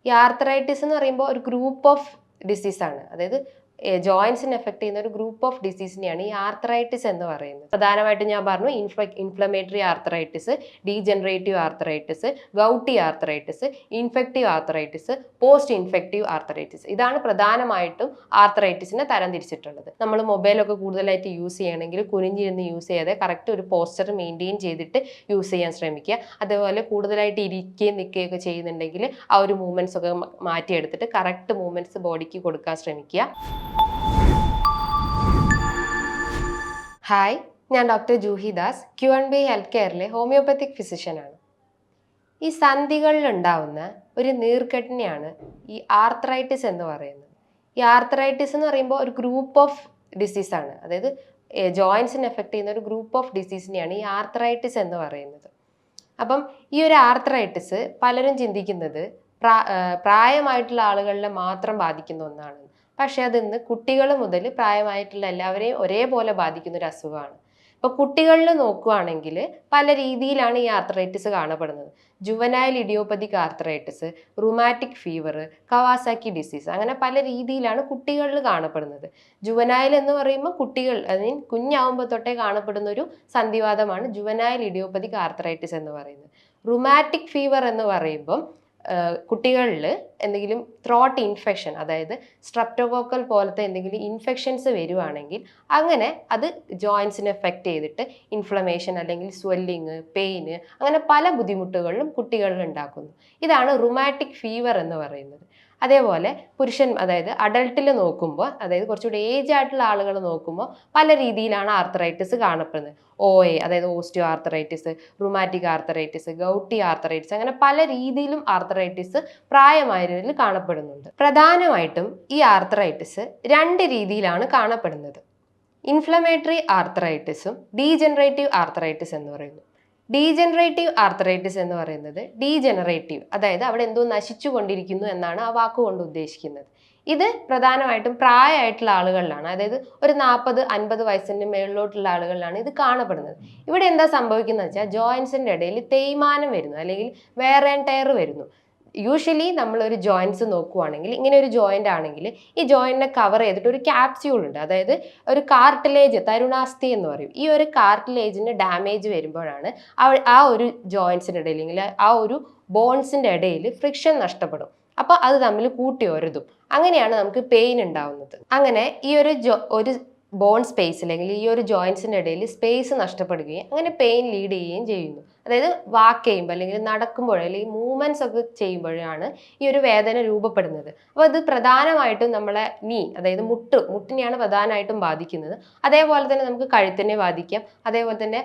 ഈ ആർത്രൈറ്റിസ് എന്ന് പറയുമ്പോൾ ഒരു ഗ്രൂപ്പ് ഓഫ് ഡിസീസാണ്. അതായത് ജോയിൻസിനെ എഫക്ട് ചെയ്യുന്ന ഒരു ഗ്രൂപ്പ് ഓഫ് ഡിസീസിനെയാണ് ഈ ആർത്രൈറ്റിസ് എന്ന് പറയുന്നത്. പ്രധാനമായിട്ടും ഞാൻ പറഞ്ഞു inflammatory arthritis, degenerative arthritis, gouty arthritis, infective arthritis, post infective arthritis. ഇതാണ് പ്രധാനമായിട്ടും ആർത്രൈറ്റിസിനെ തരംതിരിച്ചിട്ടുള്ളത്. നമ്മൾ മൊബൈലൊക്കെ കൂടുതലായിട്ട് യൂസ് ചെയ്യണമെങ്കിൽ കുനിഞ്ഞിരുന്ന് യൂസ് ചെയ്യാതെ കറക്റ്റ് ഒരു പോസ്ചർ മെയിൻറ്റെയിൻ ചെയ്തിട്ട് യൂസ് ചെയ്യാൻ ശ്രമിക്കുക. അതേപോലെ കൂടുതലായിട്ട് ഇരിക്കുകയും നിൽക്കുകയൊക്കെ ചെയ്യുന്നുണ്ടെങ്കിൽ ആ ഒരു മൂവ്മെന്റ്സ് ഒക്കെ മാറ്റിയെടുത്തിട്ട് കറക്റ്റ് മൂവ്മെന്റ്സ് ബോഡിക്ക് കൊടുക്കാൻ ശ്രമിക്കുക. ഹായ്, ഞാൻ doctor Juhi Das, Q&B health കെയറിലെ ഹോമിയോപ്പത്തിക് ഫിസിഷ്യനാണ്. ഈ സന്ധികളിൽ ഉണ്ടാവുന്ന ഒരു നീർക്കെട്ടിനെയാണ് ഈ ആർത്രൈറ്റിസ് എന്ന് പറയുന്നത്. ഈ ആർത്രൈറ്റിസ് എന്ന് പറയുമ്പോൾ ഒരു ഗ്രൂപ്പ് ഓഫ് ഡിസീസാണ്. അതായത് ജോയിൻസിനെ എഫക്ട് ചെയ്യുന്ന ഒരു ഗ്രൂപ്പ് ഓഫ് ഡിസീസിനെയാണ് ഈ ആർത്രൈറ്റിസ് എന്ന് പറയുന്നത്. അപ്പം ഈ ഒരു ആർത്രൈറ്റിസ് പലരും ചിന്തിക്കുന്നത് പ്രായമായിട്ടുള്ള ആളുകളിലെ മാത്രം ബാധിക്കുന്ന ഒന്നാണ്. പക്ഷെ അതിന്ന് കുട്ടികൾ മുതൽ പ്രായമായിട്ടുള്ള എല്ലാവരെയും ഒരേപോലെ ബാധിക്കുന്ന ഒരു അസുഖമാണ്. ഇപ്പൊ കുട്ടികളിൽ നോക്കുകയാണെങ്കിൽ പല രീതിയിലാണ് ഈ ആർത്രൈറ്റിസ് കാണപ്പെടുന്നത്. Juvenile idiopathic arthritis, rheumatic fever, Kawasaki disease, അങ്ങനെ പല രീതിയിലാണ് കുട്ടികളിൽ കാണപ്പെടുന്നത്. ജുവനൈൽ എന്ന് പറയുമ്പോൾ കുട്ടികൾ കുഞ്ഞാവുമ്പോൾ തൊട്ടേ കാണപ്പെടുന്ന ഒരു സന്ധിവാതമാണ് ജുവനൈൽ ഇഡിയോപ്പതിക് ആർത്രൈറ്റിസ് എന്ന് പറയുന്നത്. റുമാറ്റിക് ഫീവർ എന്ന് പറയുമ്പം കുട്ടികളിൽ എന്തെങ്കിലും ത്രോട്ട് ഇൻഫെക്ഷൻ, അതായത് സ്ട്രെപ്റ്റോകോക്കൽ പോലത്തെ എന്തെങ്കിലും ഇൻഫെക്ഷൻസ് വരുവാണെങ്കിൽ അങ്ങനെ അത് ജോയിൻസിനെ എഫക്റ്റ് ചെയ്തിട്ട് ഇൻഫ്ലമേഷൻ അല്ലെങ്കിൽ സ്വെല്ലിങ്, പെയിന്, അങ്ങനെ പല ബുദ്ധിമുട്ടുകളിലും കുട്ടികളിൽ ഉണ്ടാക്കുന്നു. ഇതാണ് റുമാറ്റിക് ഫീവർ എന്ന് പറയുന്നത്. അതേപോലെ അതായത് അഡൾട്ടിൽ നോക്കുമ്പോൾ, അതായത് കുറച്ചുകൂടി ഏജ് ആയിട്ടുള്ള ആളുകൾ നോക്കുമ്പോൾ പല രീതിയിലാണ് ആർത്രൈറ്റിസ് കാണപ്പെടുന്നത്. OA, അതായത് osteo arthritis, rheumatic arthritis, gouty arthritis, അങ്ങനെ പല രീതിയിലും ആർത്രൈറ്റിസ് പ്രായമായവരിൽ കാണപ്പെടുന്നുണ്ട്. പ്രധാനമായിട്ടും ഈ ആർത്രൈറ്റിസ് 2 രീതിയിലാണ് കാണപ്പെടുന്നത്. ഇൻഫ്ലമേറ്ററി ആർത്രൈറ്റിസും ഡീജനറേറ്റീവ് ആർത്രൈറ്റിസ് എന്ന് പറയുന്നു. ഡീജനറേറ്റീവ് ആർത്രൈറ്റിസ് എന്ന് പറയുന്നത് ഡീജനറേറ്റീവ്, അതായത് അവിടെ എന്തോ നശിച്ചു കൊണ്ടിരിക്കുന്നു എന്നാണ് ആ വാക്കുകൊണ്ട് ഉദ്ദേശിക്കുന്നത്. ഇത് പ്രധാനമായിട്ടും പ്രായമായിട്ടുള്ള ആളുകളിലാണ്, അതായത് ഒരു 40-50 വയസ്സിന് മേളിലോട്ടുള്ള ആളുകളിലാണ് ഇത് കാണപ്പെടുന്നത്. ഇവിടെ എന്താ സംഭവിക്കുന്നത് വെച്ചാൽ ജോയിൻസിന്റെ ഇടയിൽ തേയ്മാനം വരുന്നു, അല്ലെങ്കിൽ വെയർ ആൻഡ് ടയർ വരുന്നു. യൂഷ്വലി നമ്മളൊരു ജോയിൻസ് നോക്കുവാണെങ്കിൽ, ഇങ്ങനെ ഒരു ജോയിന്റ് ആണെങ്കിൽ ഈ ജോയിന്റിനെ കവർ ചെയ്തിട്ട് ഒരു ക്യാപ്സ്യൂൾ ഉണ്ട്, അതായത് ഒരു കാർട്ടിലേജ്, തരുണാസ്ഥി എന്ന് പറയും. ഈ ഒരു കാർട്ടിലേജിന് ഡാമേജ് വരുമ്പോഴാണ് ആ ഒരു ജോയിൻസിന്റെ ഇടയിൽ, അല്ലെങ്കിൽ ആ ഒരു ബോൺസിന്റെ ഇടയിൽ ഫ്രിക്ഷൻ നഷ്ടപ്പെടും. അപ്പൊ അത് തമ്മിൽ കൂട്ടി ഒരതും, അങ്ങനെയാണ് നമുക്ക് പെയിൻ ഉണ്ടാവുന്നത്. അങ്ങനെ ഈ ഒരു ബോൺ സ്പേസ്, അല്ലെങ്കിൽ ഈ ഒരു ജോയിൻസിന്റെ ഇടയിൽ സ്പേസ് നഷ്ടപ്പെടുകയും അങ്ങനെ പെയിൻ ലീഡ് ചെയ്യുകയും ചെയ്യുന്നു. അതായത് വാക്ക് ചെയ്യുമ്പോൾ, അല്ലെങ്കിൽ നടക്കുമ്പോൾ, അല്ലെങ്കിൽ മൂവ്മെന്റ്സ് ഒക്കെ ചെയ്യുമ്പോഴാണ് ഈ ഒരു വേദന രൂപപ്പെടുന്നത്. അപ്പോൾ ഇത് പ്രധാനമായിട്ടും നമ്മളെ അതായത് മുട്ടിനെയാണ് പ്രധാനമായിട്ടും ബാധിക്കുന്നത്. അതേപോലെ തന്നെ നമുക്ക് കഴുത്തിനെ ബാധിക്കാം, അതേപോലെ തന്നെ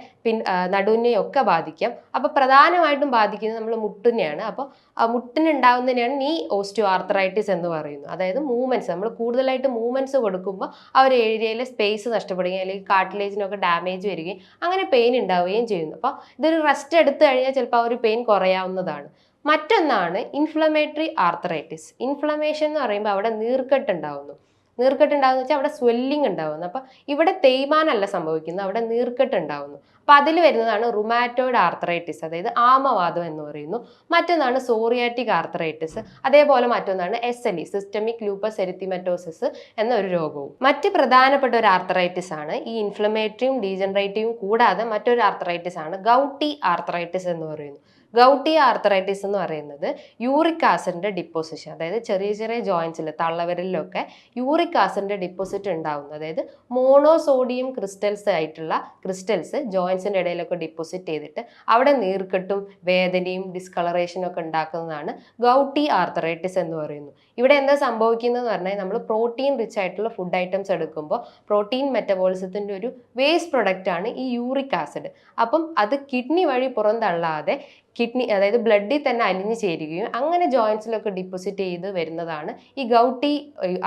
നടുവിനെയൊക്കെ ബാധിക്കാം. അപ്പോൾ പ്രധാനമായിട്ടും ബാധിക്കുന്നത് നമ്മൾ മുട്ടിനെയാണ്. അപ്പോൾ മുട്ടിനുണ്ടാകുന്നതിനെയാണ് ഓസ്റ്റിയോ ആർത്രൈറ്റിസ് എന്ന് പറയുന്നത്. അതായത് മൂവ്മെന്റ്സ്, നമ്മൾ കൂടുതലായിട്ട് മൂവ്മെന്റ്സ് കൊടുക്കുമ്പോൾ ആ ഒരു ഏരിയയിലെ സ്പേസ് നഷ്ടപ്പെടുകയും അല്ലെങ്കിൽ കാർട്ടിലേജിനൊക്കെ ഡാമേജ് വരികയും അങ്ങനെ പെയിൻ ഉണ്ടാവുകയും ചെയ്യുന്നു. അപ്പോൾ ഇതൊരു റെസ്റ്റ് എടുത്തു കഴിഞ്ഞാൽ ചിലപ്പോൾ ആ ഒരു പെയിൻ കുറയാവുന്നതാണ്. മറ്റൊന്നാണ് ഇൻഫ്ലമേറ്ററി ആർത്രൈറ്റിസ്. ഇൻഫ്ലമേഷൻ എന്ന് പറയുമ്പോൾ അവിടെ നീർക്കെട്ട് ഉണ്ടാവുന്നു. വെച്ചാൽ അവിടെ സ്വെല്ലിംഗ് ഉണ്ടാവുന്നു. അപ്പം ഇവിടെ തേയ്മാനല്ല സംഭവിക്കുന്നത്, അവിടെ നീർക്കെട്ട് ഉണ്ടാവുന്നു. അപ്പം അതിൽ വരുന്നതാണ് റുമാറ്റോയിഡ് ആർത്രൈറ്റിസ്, അതായത് ആമവാദം എന്ന് പറയുന്നു. മറ്റൊന്നാണ് സോറിയാറ്റിക് ആർത്രൈറ്റിസ്. അതേപോലെ മറ്റൊന്നാണ് SLE, സിസ്റ്റമിക് ലൂപ്പസ് എരിത്തിമറ്റോസിസ് എന്ന ഒരു രോഗവും. മറ്റ് പ്രധാനപ്പെട്ട ഒരു ആർത്രൈറ്റിസ് ആണ് ഈ ഇൻഫ്ലമേറ്ററിയും ഡീജനറേറ്റീവും കൂടാതെ മറ്റൊരു ആർത്രൈറ്റിസ് ആണ് ഗൗട്ടി ആർത്രൈറ്റിസ് എന്ന് പറയുന്നു. ഗൗട്ടി ആർത്രൈറ്റിസ് എന്ന് പറയുന്നത് യൂറിക് ആസിഡിന്റെ ഡിപ്പോസിഷൻ, അതായത് ചെറിയ ചെറിയ ജോയിൻസിൽ, തള്ളവിരലിലൊക്കെ യൂറിക് ആസിഡിന്റെ ഡിപ്പോസിറ്റ് ഉണ്ടാവുന്നു. അതായത് മോണോസോഡിയം ക്രിസ്റ്റൽസ് ജോയിൻസിന്റെ ഇടയിലൊക്കെ ഡിപ്പോസിറ്റ് ചെയ്തിട്ട് അവിടെ നീർക്കെട്ടും വേദനയും ഡിസ്കളറേഷനും ഒക്കെ ഉണ്ടാക്കുന്നതാണ് ഗൗട്ടി ആർത്രൈറ്റിസ് എന്ന് പറയുന്നു. ഇവിടെ എന്താ സംഭവിക്കുന്നതെന്ന് പറഞ്ഞാൽ, നമ്മൾ പ്രോട്ടീൻ റിച്ച് ആയിട്ടുള്ള ഫുഡ് ഐറ്റംസ് എടുക്കുമ്പോൾ പ്രോട്ടീൻ മെറ്റബോളിസത്തിന്റെ ഒരു വേസ്റ്റ് പ്രൊഡക്റ്റ് ആണ് ഈ യൂറിക് ആസിഡ്. അപ്പം അത് കിഡ്നി വഴി പുറന്തള്ളാതെ അതായത് ബ്ലഡിൽ തന്നെ അലിഞ്ഞു ചേരുകയും അങ്ങനെ ജോയിൻസിലൊക്കെ ഡിപ്പോസിറ്റ് ചെയ്ത് വരുന്നതാണ് ഈ ഗൗട്ടി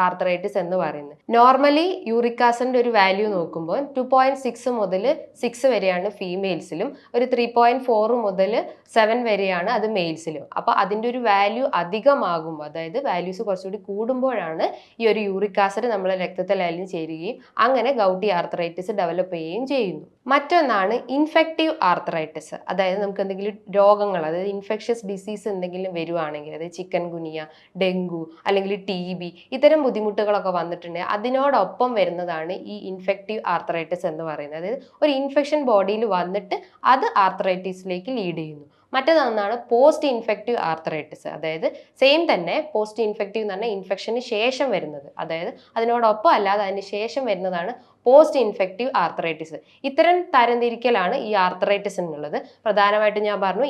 ആർത്രൈറ്റിസ് എന്ന് പറയുന്നത്. നോർമലി യൂറിക് ആസിഡിന്റെ ഒരു വാല്യൂ നോക്കുമ്പോൾ 2.6 മുതൽ 6 വരെയാണ് ഫീമെയിൽസിലും, ഒരു 3.4 മുതൽ 7 വരെയാണ് അത് മെയിൽസിലും. അപ്പോൾ അതിൻ്റെ ഒരു വാല്യൂ അധികമാകുമ്പോൾ, അതായത് വാല്യൂസ് കുറച്ചുകൂടി കൂടുമ്പോഴാണ് ഈ ഒരു യൂറിക് ആസിഡ് നമ്മളെ രക്തത്തിൽ അലിഞ്ഞു ചേരുകയും അങ്ങനെ ഗൗട്ടി ആർത്രൈറ്റിസ് ഡെവലപ്പ് ചെയ്യുകയും ചെയ്യുന്നു. മറ്റൊന്നാണ് ഇൻഫെക്റ്റീവ് ആർത്രൈറ്റിസ്, അതായത് നമുക്ക് എന്തെങ്കിലും രോഗങ്ങൾ, അതായത് ഇൻഫെക്ഷ്യസ് ഡിസീസ് എന്തെങ്കിലും വരുവാണെങ്കിൽ, അതായത് ചിക്കൻ ഗുനിയ, ഡെങ്കു അല്ലെങ്കിൽ TB ഇത്തരം ബുദ്ധിമുട്ടുകളൊക്കെ വന്നിട്ടുണ്ടെങ്കിൽ അതിനോടൊപ്പം വരുന്നതാണ് ഈ ഇൻഫെക്റ്റീവ് ആർത്രൈറ്റിസ് എന്ന് പറയുന്നത്. അതായത് ഒരു ഇൻഫെക്ഷൻ ബോഡിയിൽ വന്നിട്ട് അത് ആർത്രൈറ്റിസിലേക്ക് ലീഡ് ചെയ്യുന്നു. മറ്റൊന്നാണ് പോസ്റ്റ് ഇൻഫെക്റ്റീവ് ആർത്രൈറ്റിസ്. അതായത് സെയിം തന്നെ പോസ്റ്റ് ഇൻഫെക്റ്റീവ് എന്ന് പറഞ്ഞാൽ ഇൻഫെക്ഷന് ശേഷം വരുന്നത്, അതായത് അതിനോടൊപ്പം അല്ലാതെ അതിന് ശേഷം വരുന്നതാണ് പോസ്റ്റ് ഇൻഫെക്റ്റീവ് ആർത്രൈറ്റിസ്. ഇത്തരം തരംതിരിക്കലാണ് ഈ ആർത്രൈറ്റിസ് എന്നുള്ളത്. പ്രധാനമായിട്ടും ഞാൻ പറഞ്ഞു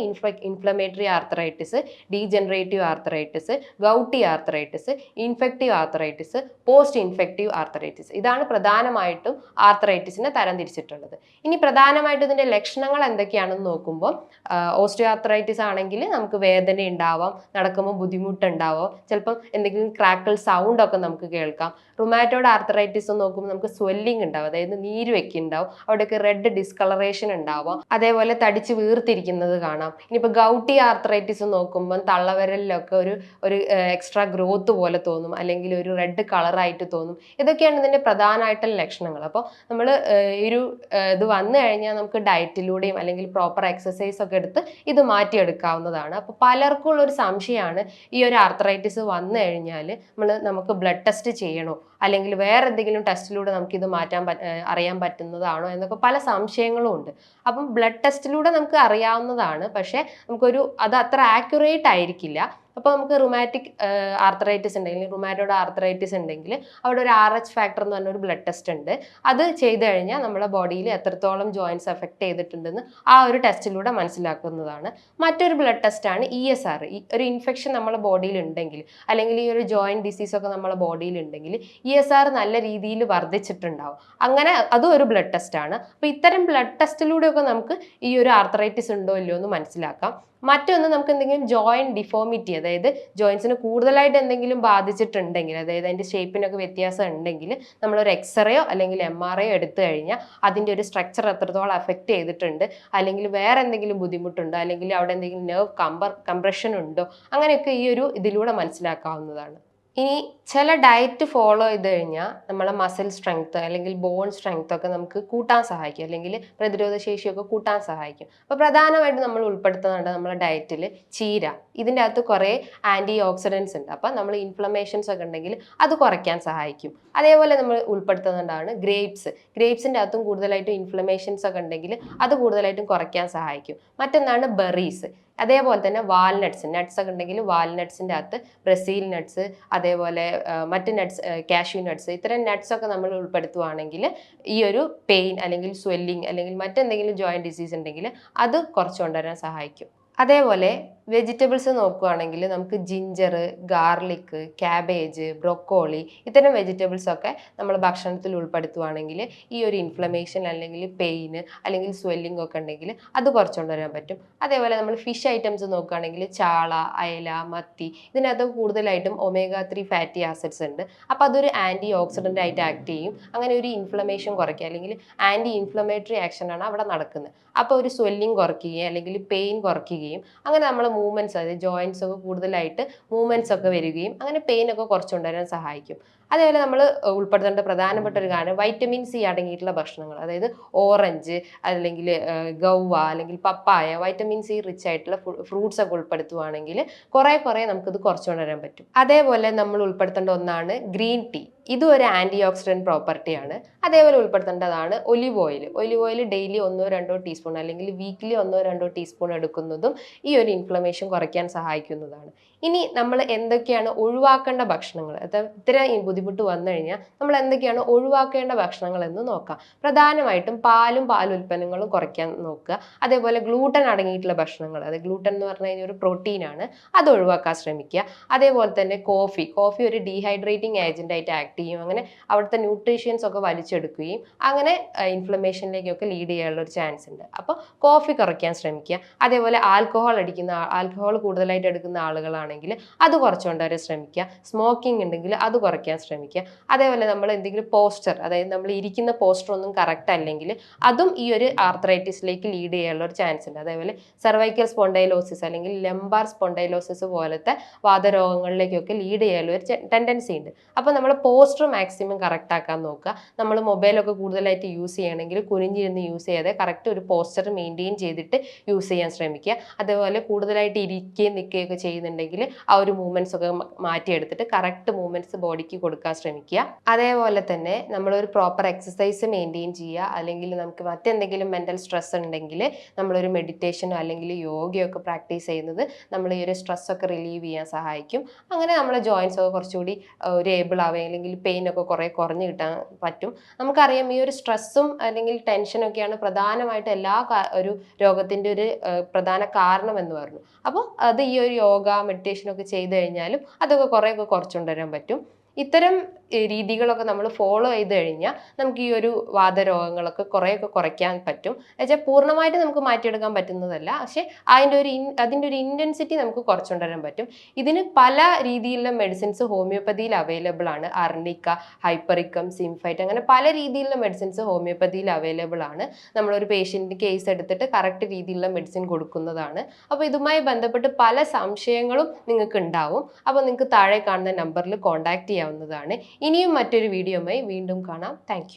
inflammatory arthritis, degenerative arthritis, gouty arthritis, infective arthritis, post infective arthritis. ഇതാണ് പ്രധാനമായിട്ടും ആർത്രൈറ്റിസിനെ തരംതിരിച്ചിട്ടുള്ളത്. ഇനി പ്രധാനമായിട്ടും ഇതിന്റെ ലക്ഷണങ്ങൾ എന്തൊക്കെയാണെന്ന് നോക്കുമ്പോൾ ഓസ്റ്റിയോ ആർത്രൈറ്റിസ് ആണെങ്കിൽ നമുക്ക് വേദന ഉണ്ടാവാം, നടക്കുമ്പോൾ ബുദ്ധിമുട്ടുണ്ടാവാം, ചിലപ്പം എന്തെങ്കിലും ക്രാക്കിൾ സൗണ്ട് ഒക്കെ നമുക്ക് കേൾക്കാം. റുമാറ്റോയ്ഡ് ആർത്രൈറ്റിസ് നോക്കുമ്പോൾ നമുക്ക് സ്വെല്ലിംഗ് ഉണ്ടാവും, അതായത് നീര് വെക്കുന്നുണ്ടാവും, അവിടെയൊക്കെ റെഡ് ഡിസ്കളറേഷൻ ഉണ്ടാവാം, അതേപോലെ തടിച്ച് വീർത്തിരിക്കുന്നത് കാണാം. ഇനിയിപ്പോൾ ഗൗട്ടി ആർത്രൈറ്റിസ് നോക്കുമ്പോൾ തള്ളവിരലിലൊക്കെ ഒരു എക്സ്ട്രാ ഗ്രോത്ത് പോലെ തോന്നും, അല്ലെങ്കിൽ ഒരു റെഡ് കളറായിട്ട് തോന്നും. ഇതൊക്കെയാണ് ഇതിന്റെ പ്രധാനമായിട്ടുള്ള ലക്ഷണങ്ങൾ. അപ്പോൾ നമ്മൾ ഇത് വന്നു കഴിഞ്ഞാൽ നമുക്ക് ഡയറ്റിലൂടെയും അല്ലെങ്കിൽ പ്രോപ്പർ എക്സസൈസ് ഒക്കെ എടുത്ത് ഇത് മാറ്റിയെടുക്കാവുന്നതാണ്. അപ്പോൾ പലർക്കും ഉള്ള ഒരു സംശയമാണ്, ഈ ഒരു ആർത്രൈറ്റിസ് വന്നു കഴിഞ്ഞാൽ നമുക്ക് ബ്ലഡ് ടെസ്റ്റ് ചെയ്യണോ, അല്ലെങ്കിൽ വേറെ എന്തെങ്കിലും ടെസ്റ്റിലൂടെ നമുക്ക് ഇത് അറിയാൻ പറ്റുന്നതാണോ എന്നൊക്കെ പല സംശയങ്ങളും ഉണ്ട്. അപ്പം ബ്ലഡ് ടെസ്റ്റിലൂടെ നമുക്ക് അറിയാവുന്നതാണ്, പക്ഷെ അത് അത്ര ആക്യുറേറ്റ് ആയിരിക്കില്ല. അപ്പോൾ നമുക്ക് റുമാറ്റിക് ആർത്രൈറ്റിസ് ഉണ്ടെങ്കിൽ, റുമാറ്റോയ്ഡ് ആർത്രൈറ്റിസ് ഉണ്ടെങ്കിൽ അവിടെ ഒരു RH ഫാക്ടർ എന്ന് പറഞ്ഞ ഒരു ബ്ലഡ് ടെസ്റ്റ് ഉണ്ട്. അത് ചെയ്ത് കഴിഞ്ഞാൽ നമ്മുടെ ബോഡിയിൽ എത്രത്തോളം ജോയിൻറ്റ്സ് എഫക്ട് ചെയ്തിട്ടുണ്ടെന്ന് ആ ഒരു ടെസ്റ്റിലൂടെ മനസ്സിലാക്കുന്നതാണ്. മറ്റൊരു ബ്ലഡ് ടെസ്റ്റാണ് ESR. ഒരു ഇൻഫെക്ഷൻ നമ്മുടെ ബോഡിയിൽ ഉണ്ടെങ്കിൽ, അല്ലെങ്കിൽ ഈ ഒരു ജോയിൻറ്റ് ഡിസീസ് ഒക്കെ നമ്മുടെ ബോഡിയിൽ ഉണ്ടെങ്കിൽ ESR നല്ല രീതിയിൽ വർദ്ധിച്ചിട്ടുണ്ടാവും. അങ്ങനെ അതും ഒരു ബ്ലഡ് ടെസ്റ്റാണ്. അപ്പോൾ ഇത്തരം ബ്ലഡ് ടെസ്റ്റിലൂടെയൊക്കെ നമുക്ക് ഈ ഒരു ആർത്രൈറ്റിസ് ഉണ്ടോ ഇല്ലയോ എന്ന് മനസ്സിലാക്കാം. മറ്റൊന്ന്, നമുക്ക് എന്തെങ്കിലും ജോയിന്റ് ഡിഫോമിറ്റി, അതായത് ജോയിൻസിന് കൂടുതലായിട്ട് എന്തെങ്കിലും ബാധിച്ചിട്ടുണ്ടെങ്കിൽ, അതായത് അതിന്റെ ഷേപ്പിനൊക്കെ വ്യത്യാസം ഉണ്ടെങ്കിൽ നമ്മളൊരു എക്സ്റേയോ അല്ലെങ്കിൽ MRIയോ എടുത്തു കഴിഞ്ഞാൽ അതിന്റെ ഒരു സ്ട്രക്ചർ എത്രത്തോളം എഫക്ട് ചെയ്തിട്ടുണ്ട്, അല്ലെങ്കിൽ വേറെ എന്തെങ്കിലും ബുദ്ധിമുട്ടുണ്ടോ, അല്ലെങ്കിൽ അവിടെ എന്തെങ്കിലും നെർവ് കംപ്രഷൻ ഉണ്ടോ, അങ്ങനെയൊക്കെ ഈ ഒരു ഇതിലൂടെ മനസ്സിലാക്കാവുന്നതാണ്. ഇനി ചില ഡയറ്റ് ഫോളോ ചെയ്ത് കഴിഞ്ഞാൽ നമ്മളെ മസിൽ സ്ട്രെങ്ത് അല്ലെങ്കിൽ ബോൺ സ്ട്രെങ്ത് ഒക്കെ നമുക്ക് കൂട്ടാൻ സഹായിക്കും, അല്ലെങ്കിൽ പ്രതിരോധ ശേഷിയൊക്കെ കൂട്ടാൻ സഹായിക്കും. അപ്പോൾ പ്രധാനമായിട്ട് നമ്മൾ ഉൾപ്പെടുത്തുന്നുണ്ട് നമ്മുടെ ഡയറ്റിൽ ചീര. ഇതിൻ്റെ അകത്ത് കുറേ ആൻറ്റി ഓക്സിഡൻസ് ഉണ്ട്. അപ്പം നമ്മൾ ഇൻഫ്ലമേഷൻസ് ഒക്കെ ഉണ്ടെങ്കിൽ അത് കുറയ്ക്കാൻ സഹായിക്കും. അതേപോലെ നമ്മൾ ഉൾപ്പെടുത്തുന്നതാണ് ഗ്രേപ്സിൻ്റെ അകത്തും കൂടുതലായിട്ടും ഇൻഫ്ലമേഷൻസ് ഒക്കെ ഉണ്ടെങ്കിൽ അത് കൂടുതലായിട്ടും കുറയ്ക്കാൻ സഹായിക്കും. മറ്റൊന്നാണ് ബെറീസ്. അതേപോലെ തന്നെ നട്ട്സ് ഒക്കെ ഉണ്ടെങ്കിൽ വാൽനട്ട്സിൻ്റെ അകത്ത് ബ്രസീൽ നട്ട്സ്, അതേപോലെ മറ്റ് നട്ട്സ്, കാഷ്യൂ നട്ട്സ്, ഇത്തരം നട്ട്സ് ഒക്കെ നമ്മൾ ഉൾപ്പെടുത്തുവാണെങ്കിൽ ഈ ഒരു പെയിൻ അല്ലെങ്കിൽ സ്വെല്ലിംഗ് അല്ലെങ്കിൽ മറ്റെന്തെങ്കിലും ജോയിന്റ് ഡിസീസ് ഉണ്ടെങ്കിൽ അത് കുറച്ച് കൊണ്ടുവരാൻ സഹായിക്കും. അതേപോലെ വെജിറ്റബിൾസ് നോക്കുകയാണെങ്കിൽ നമുക്ക് ജിഞ്ചർ, ഗാർലിക്, ക്യാബേജ്, ബ്രൊക്കോളി ഇത്തരം വെജിറ്റബിൾസ് ഒക്കെ നമ്മൾ ഭക്ഷണത്തിൽ ഉൾപ്പെടുത്തുവാണെങ്കിൽ ഈ ഒരു ഇൻഫ്ലമേഷൻ അല്ലെങ്കിൽ പെയിന് അല്ലെങ്കിൽ സ്വെല്ലിംഗ് ഒക്കെ ഉണ്ടെങ്കിൽ അത് കുറച്ചുകൊണ്ട് വരാൻ പറ്റും. അതേപോലെ നമ്മൾ ഫിഷ് ഐറ്റംസ് നോക്കുകയാണെങ്കിൽ ചാള, അയല, മത്തി ഇതിനകത്ത് കൂടുതലായിട്ടും omega-3 ഫാറ്റി ആസിഡ്സ് ഉണ്ട്. അപ്പോൾ അതൊരു ആൻറ്റി ഓക്സിഡൻ്റ് ആയിട്ട് ആക്ട് ചെയ്യും. അങ്ങനെ ഒരു ഇൻഫ്ലമേഷൻ കുറയ്ക്കുക അല്ലെങ്കിൽ ആൻറ്റി ഇൻഫ്ലമേറ്ററി ആക്ഷനാണ് അവിടെ നടക്കുന്നത്. അപ്പോൾ ഒരു സ്വെല്ലിംഗ് കുറയ്ക്കുകയും അല്ലെങ്കിൽ പെയിൻ കുറയ്ക്കുകയും അങ്ങനെ നമ്മൾ മൂവ്മെൻറ്റ്സ്, അതായത് ജോയിൻറ്റ്സ് ഒക്കെ കൂടുതലായിട്ട് മൂവ്മെൻറ്റ്സ് ഒക്കെ വരികയും അങ്ങനെ പെയിൻ ഒക്കെ കുറച്ചുകൊണ്ടുവരാൻ സഹായിക്കും. അതേപോലെ നമ്മൾ ഉൾപ്പെടുത്തേണ്ട പ്രധാനപ്പെട്ട ഒരു കാര്യം വൈറ്റമിൻ സി അടങ്ങിയിട്ടുള്ള ഭക്ഷണങ്ങൾ, അതായത് ഓറഞ്ച് അല്ലെങ്കിൽ ഗൗവ അല്ലെങ്കിൽ പപ്പായ, വൈറ്റമിൻ സി റിച്ച് ആയിട്ടുള്ള ഫ്രൂട്ട്സ് ഒക്കെ ഉൾപ്പെടുത്തുവാണെങ്കിൽ കുറേ നമുക്കിത് കുറച്ചുകൊണ്ടുവരാൻ പറ്റും. അതേപോലെ നമ്മൾ ഉൾപ്പെടുത്തേണ്ട ഒന്നാണ് ഗ്രീൻ ടീ. ഇതും ഒരു ആൻറ്റി ഓക്സിഡൻറ്റ് പ്രോപ്പർട്ടിയാണ്. അതേപോലെ ഉൾപ്പെടുത്തേണ്ടതാണ് ഒലിവ് ഓയിൽ ഡെയിലി 1-2 ടീസ്പൂൺ അല്ലെങ്കിൽ വീക്ക്ലി 1-2 ടീസ്പൂൺ എടുക്കുന്നതും ഈ ഒരു ഇൻഫ്ലമേഷൻ കുറയ്ക്കാൻ സഹായിക്കുന്നതാണ്. ഇനി നമ്മൾ എന്തൊക്കെയാണ് ഒഴിവാക്കേണ്ട ഭക്ഷണങ്ങൾ, ഇത്തരം ബുദ്ധിമുട്ട് വന്നു കഴിഞ്ഞാൽ നമ്മൾ എന്തൊക്കെയാണ് ഒഴിവാക്കേണ്ട ഭക്ഷണങ്ങൾ എന്ന് നോക്കാം. പ്രധാനമായിട്ടും പാലും പാലുൽപ്പന്നങ്ങളും കുറയ്ക്കാൻ നോക്കുക. അതേപോലെ ഗ്ലൂട്ടൻ അടങ്ങിയിട്ടുള്ള ഭക്ഷണങ്ങൾ, അത് ഗ്ലൂട്ടൻ എന്ന് പറഞ്ഞു കഴിഞ്ഞാൽ ഒരു പ്രോട്ടീനാണ്, അത് ഒഴിവാക്കാൻ ശ്രമിക്കുക. അതേപോലെ തന്നെ കോഫി ഒരു ഡീഹൈഡ്രേറ്റിംഗ് ഏജന്റ് ആയിട്ട് ആക്ട് ചെയ്യും. അങ്ങനെ അവിടുത്തെ ന്യൂട്രീഷ്യൻസ് ഒക്കെ വലിച്ചെടുക്കുകയും അങ്ങനെ ഇൻഫ്ലമേഷനിലേക്കൊക്കെ ലീഡ് ചെയ്യാനുള്ള ഒരു ചാൻസ് ഉണ്ട്. അപ്പോൾ കോഫി കുറയ്ക്കാൻ ശ്രമിക്കുക. അതേപോലെ ആൽക്കഹോൾ കൂടുതലായിട്ട് എടുക്കുന്ന ആളുകളാണെങ്കിൽ അത് കുറച്ചുകൊണ്ടുവരാൻ ശ്രമിക്കുക. സ്മോക്കിംഗ് ഉണ്ടെങ്കിൽ അത് കുറയ്ക്കാൻ ശ്രമിക്കുക. അതേപോലെ നമ്മൾ എന്തെങ്കിലും പോസ്ചർ, അതായത് നമ്മൾ ഇരിക്കുന്ന പോസ്ചർ ഒന്നും കറക്റ്റ് അല്ലെങ്കിൽ അതും ഈ ഒരു ആർത്രൈറ്റിസിലേക്ക് ലീഡ് ചെയ്യാനുള്ള ഒരു ചാൻസ് ഉണ്ട്. അതേപോലെ സെർവൈക്കൽ സ്പോണ്ടൈലോസിസ് അല്ലെങ്കിൽ ലെംബാർ സ്പോണ്ടൈലോസിസ് പോലത്തെ വാതരോഗങ്ങളിലേക്കൊക്കെ ലീഡ് ചെയ്യാനുള്ള ഒരു ടെൻഡൻസി ഉണ്ട്. അപ്പോൾ നമ്മൾ പോസ്റ്റർ മാക്സിമം കറക്റ്റ് ആക്കാൻ നോക്കുക. നമ്മൾ മൊബൈലൊക്കെ കൂടുതലായിട്ട് യൂസ് ചെയ്യണമെങ്കിൽ കുനിഞ്ഞിരുന്ന് യൂസ് ചെയ്യാതെ കറക്റ്റ് ഒരു പോസ്റ്റർ മെയിൻറ്റെയിൻ ചെയ്തിട്ട് യൂസ് ചെയ്യാൻ ശ്രമിക്കുക. അതേപോലെ കൂടുതലായിട്ട് ഇരിക്കുകയും നിൽക്കുകയൊക്കെ ചെയ്യുന്നുണ്ടെങ്കിൽ ആ ഒരു മൂവ്മെൻറ്റ്സ് ഒക്കെ മാറ്റിയെടുത്തിട്ട് കറക്റ്റ് മൂവ്മെൻറ്റ്സ് ബോഡിക്ക് കൊടുക്കാൻ ശ്രമിക്കുക. അതേപോലെ തന്നെ നമ്മളൊരു പ്രോപ്പർ എക്സസൈസ് മെയിൻറ്റെയിൻ ചെയ്യുക. അല്ലെങ്കിൽ നമുക്ക് മറ്റെന്തെങ്കിലും മെൻ്റൽ സ്ട്രെസ് ഉണ്ടെങ്കിൽ നമ്മളൊരു മെഡിറ്റേഷനോ അല്ലെങ്കിൽ യോഗയൊക്കെ പ്രാക്ടീസ് ചെയ്യുന്നത് നമ്മൾ ഈ ഒരു സ്ട്രെസ്സൊക്കെ റിലീവ് ചെയ്യാൻ സഹായിക്കും. അങ്ങനെ നമ്മളെ ജോയിൻസ് ഒക്കെ കുറച്ചുകൂടി ഒരു ഏബിൾ ആവുക അല്ലെങ്കിൽ പെയിൻ ഒക്കെ കുറേ കുറഞ്ഞു കിട്ടാൻ പറ്റും. നമുക്കറിയാം ഈ ഒരു സ്ട്രെസ്സും അല്ലെങ്കിൽ ടെൻഷനൊക്കെയാണ് പ്രധാനമായിട്ട് എല്ലാ ഒരു രോഗത്തിൻ്റെ ഒരു പ്രധാന കാരണം എന്ന് പറഞ്ഞു. അപ്പോൾ അത് ഈ ഒരു യോഗ മെഡിറ്റേഷനൊക്കെ ചെയ്ത് കഴിഞ്ഞാലും അതൊക്കെ കുറേയൊക്കെ കുറച്ചുകൊണ്ടുവരാൻ പറ്റും. ഇത്തരം രീതികളൊക്കെ നമ്മൾ ഫോളോ ചെയ്ത് കഴിഞ്ഞാൽ നമുക്ക് ഈ ഒരു വാതരോഗങ്ങളൊക്കെ കുറേയൊക്കെ കുറയ്ക്കാൻ പറ്റും. എന്നുവെച്ചാൽ പൂർണ്ണമായിട്ട് നമുക്ക് മാറ്റിയെടുക്കാൻ പറ്റുന്നതല്ല, പക്ഷേ അതിൻ്റെ ഒരു ഇൻറ്റൻസിറ്റി നമുക്ക് കുറച്ചുകൊണ്ടുവരാൻ പറ്റും. ഇതിന് പല രീതിയിലുള്ള മെഡിസിൻസ് ഹോമിയോപ്പതിയിൽ അവൈലബിൾ ആണ്. അർണിക്ക, ഹൈപ്പറിക്കം, സിംഫൈറ്റ്, അങ്ങനെ പല രീതിയിലുള്ള മെഡിസിൻസ് ഹോമിയോപ്പതിയിൽ അവൈലബിൾ ആണ്. നമ്മളൊരു പേഷ്യൻറ്റിന് കേസ് എടുത്തിട്ട് കറക്റ്റ് രീതിയിലുള്ള മെഡിസിൻ കൊടുക്കുന്നതാണ്. അപ്പോൾ ഇതുമായി ബന്ധപ്പെട്ട് പല സംശയങ്ങളും നിങ്ങൾക്ക് ഉണ്ടാവും. അപ്പോൾ നിങ്ങൾക്ക് താഴെ കാണുന്ന നമ്പറിൽ കോൺടാക്ട് ചെയ്യാവുന്നതാണ്. ഇനിയും മറ്റൊരു വീഡിയോയുമായി വീണ്ടും കാണാം. താങ്ക്